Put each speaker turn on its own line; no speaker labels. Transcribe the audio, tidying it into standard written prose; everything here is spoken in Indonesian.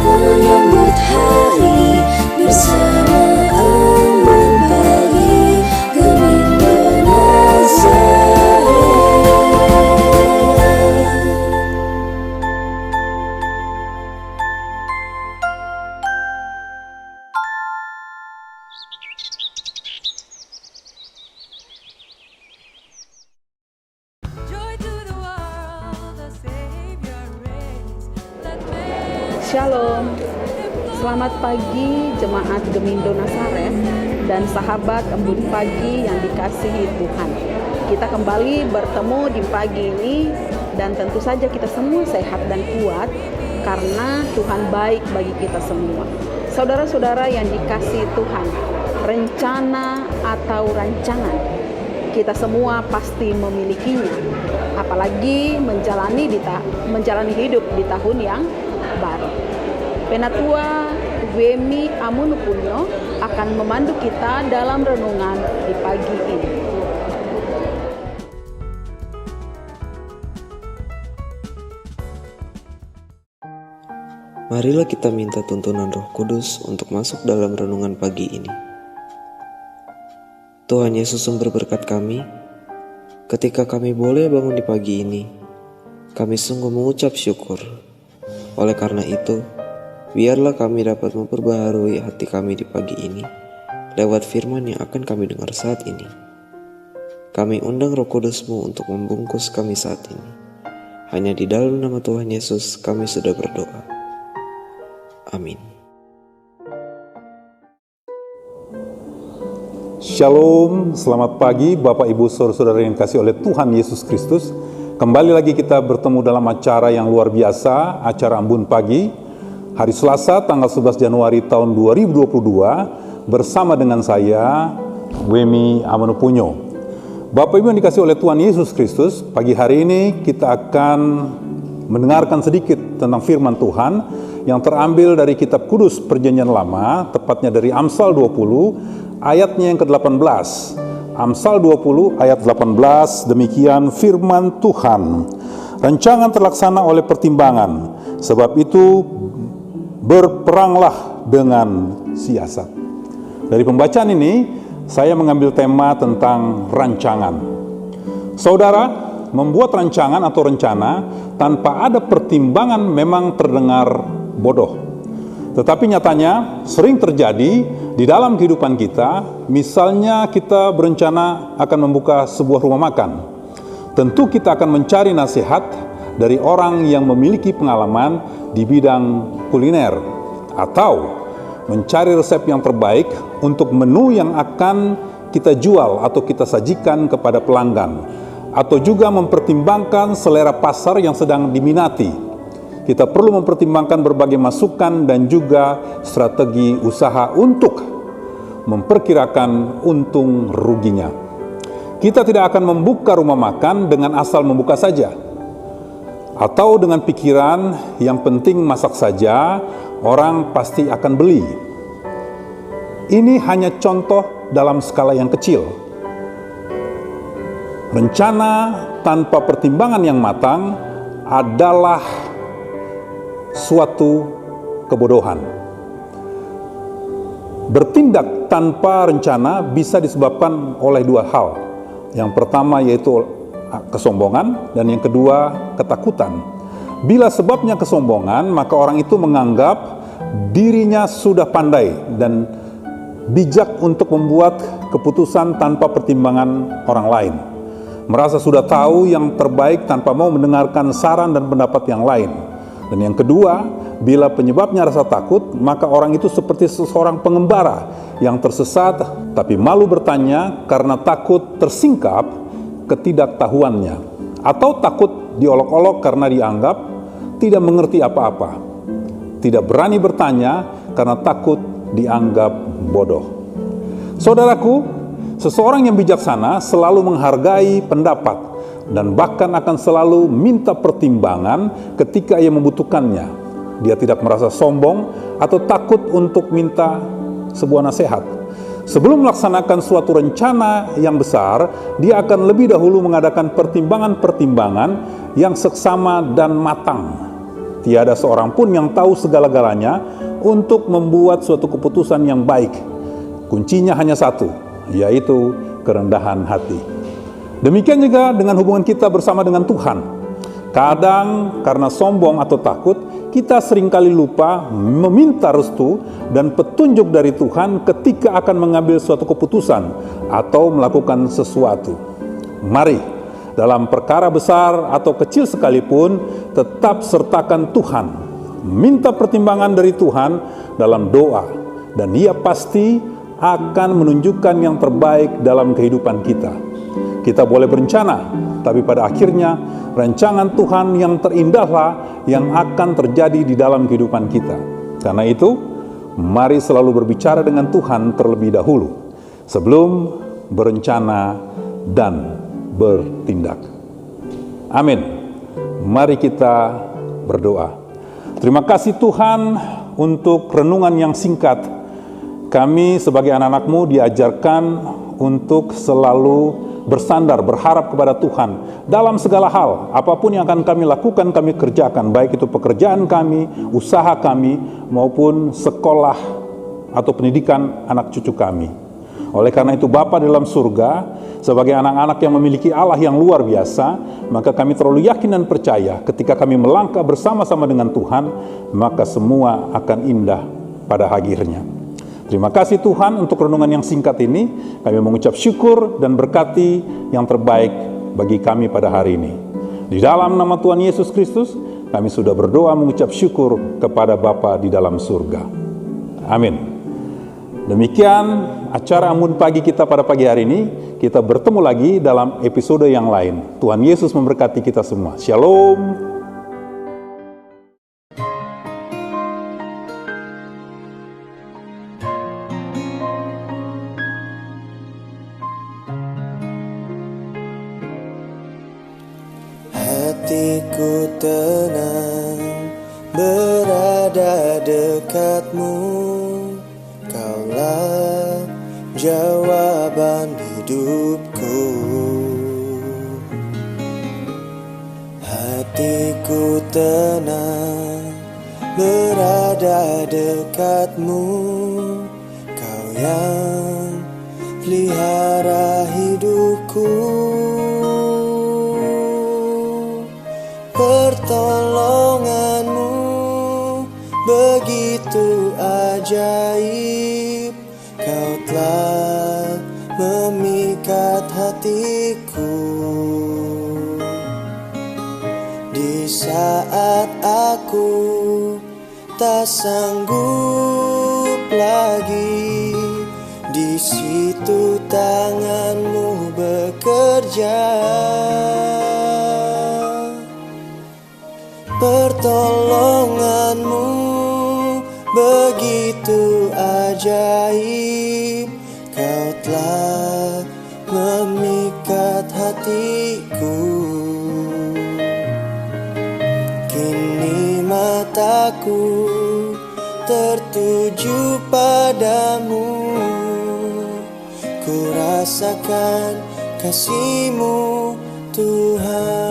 Menyambut hari bersama Aman Pagi Gemindo Nazaret.
Shalom, selamat pagi jemaat Gemindo Nazaret dan sahabat embun pagi yang dikasihi Tuhan. Kita kembali bertemu di pagi ini dan tentu saja kita semua sehat dan kuat karena Tuhan baik bagi kita semua. Saudara-saudara yang dikasihi Tuhan, rencana atau rancangan kita semua pasti memilikinya, apalagi menjalani hidup di tahun yang baru. Penatua Wemi Amunupunyo akan memandu kita dalam renungan di pagi ini.
Marilah kita minta tuntunan Roh Kudus untuk masuk dalam renungan pagi ini. Tuhan Yesus sumber berkat kami, ketika kami boleh bangun di pagi ini, kami sungguh mengucap syukur. Oleh karena itu, biarlah kami dapat memperbaharui hati kami di pagi ini lewat firman yang akan kami dengar saat ini. Kami undang Roh Kudus-Mu untuk membungkus kami saat ini. Hanya di dalam nama Tuhan Yesus kami sudah berdoa. Amin.
Shalom, selamat pagi Bapak Ibu Saudara-saudara yang dikasihi oleh Tuhan Yesus Kristus. Kembali lagi kita bertemu dalam acara yang luar biasa, acara Embun Pagi, hari Selasa tanggal 11 Januari tahun 2022 bersama dengan saya, Wemi Amunupunyo. Bapak Ibu yang dikasihi oleh Tuhan Yesus Kristus, pagi hari ini kita akan mendengarkan sedikit tentang firman Tuhan yang terambil dari kitab Kudus Perjanjian Lama, tepatnya dari Amsal 20 ayatnya yang ke-18. Amsal 20 ayat 18, demikian firman Tuhan. Rancangan terlaksana oleh pertimbangan, sebab itu berperanglah dengan siasat. Dari pembacaan ini, saya mengambil tema tentang rancangan. Saudara, membuat rancangan atau rencana tanpa ada pertimbangan memang terdengar bodoh. Tetapi nyatanya sering terjadi di dalam kehidupan kita. Misalnya kita berencana akan membuka sebuah rumah makan. Tentu kita akan mencari nasihat dari orang yang memiliki pengalaman di bidang kuliner, atau mencari resep yang terbaik untuk menu yang akan kita jual atau kita sajikan kepada pelanggan, atau juga mempertimbangkan selera pasar yang sedang diminati. Kita perlu mempertimbangkan berbagai masukan dan juga strategi usaha untuk memperkirakan untung ruginya. Kita tidak akan membuka rumah makan dengan asal membuka saja, atau dengan pikiran yang penting masak saja, orang pasti akan beli. Ini hanya contoh dalam skala yang kecil. Rencana tanpa pertimbangan yang matang adalah suatu kebodohan. Bertindak tanpa rencana bisa disebabkan oleh dua hal. Yang pertama yaitu kesombongan, dan yang kedua ketakutan. Bila sebabnya kesombongan, maka orang itu menganggap dirinya sudah pandai dan bijak untuk membuat keputusan tanpa pertimbangan orang lain. Merasa sudah tahu yang terbaik tanpa mau mendengarkan saran dan pendapat yang lain. Dan yang kedua, bila penyebabnya rasa takut, maka orang itu seperti seseorang pengembara yang tersesat tapi malu bertanya karena takut tersingkap ketidaktahuannya, atau takut diolok-olok karena dianggap tidak mengerti apa-apa, tidak berani bertanya karena takut dianggap bodoh. Saudaraku, seseorang yang bijaksana selalu menghargai pendapat dan bahkan akan selalu minta pertimbangan ketika ia membutuhkannya. Dia tidak merasa sombong atau takut untuk minta sebuah nasihat. Sebelum melaksanakan suatu rencana yang besar, dia akan lebih dahulu mengadakan pertimbangan-pertimbangan yang seksama dan matang. Tiada seorang pun yang tahu segala-galanya untuk membuat suatu keputusan yang baik. Kuncinya hanya satu, yaitu kerendahan hati. Demikian juga dengan hubungan kita bersama dengan Tuhan. Kadang karena sombong atau takut, kita seringkali lupa meminta restu dan petunjuk dari Tuhan ketika akan mengambil suatu keputusan atau melakukan sesuatu. Mari, dalam perkara besar atau kecil sekalipun, tetap sertakan Tuhan. Minta pertimbangan dari Tuhan dalam doa, dan Dia pasti akan menunjukkan yang terbaik dalam kehidupan kita. Kita boleh berencana, tapi pada akhirnya rancangan Tuhan yang terindahlah yang akan terjadi di dalam kehidupan kita. Karena itu, mari selalu berbicara dengan Tuhan terlebih dahulu sebelum berencana dan bertindak. Amin. Mari kita berdoa. Terima kasih Tuhan untuk renungan yang singkat. Kami sebagai anak-anak-Mu diajarkan untuk selalu bersandar, berharap kepada Tuhan dalam segala hal. Apapun yang akan kami lakukan, kami kerjakan, baik itu pekerjaan kami, usaha kami, maupun sekolah atau pendidikan anak cucu kami. Oleh karena itu Bapa dalam surga, sebagai anak-anak yang memiliki Allah yang luar biasa, maka kami terlalu yakin dan percaya ketika kami melangkah bersama-sama dengan Tuhan, maka semua akan indah pada akhirnya. Terima kasih Tuhan untuk renungan yang singkat ini. Kami mengucap syukur dan berkati yang terbaik bagi kami pada hari ini. Di dalam nama Tuhan Yesus Kristus, kami sudah berdoa mengucap syukur kepada Bapa di dalam surga. Amin. Demikian acara Ambon Pagi kita pada pagi hari ini. Kita bertemu lagi dalam episode yang lain. Tuhan Yesus memberkati kita semua. Shalom.
Hatiku tenang berada dekatmu, Kaulah jawaban hidupku. Hatiku tenang berada dekatmu, Kau yang pelihara hidupku. Pertolonganmu begitu ajaib, Kau telah memikat hatiku. Di saat aku tak sanggup lagi, di situ tanganmu bekerja. Pertolonganmu begitu ajaib, Kau telah memikat hatiku. Kini mataku tertuju padamu, ku rasakan kasih-Mu Tuhan.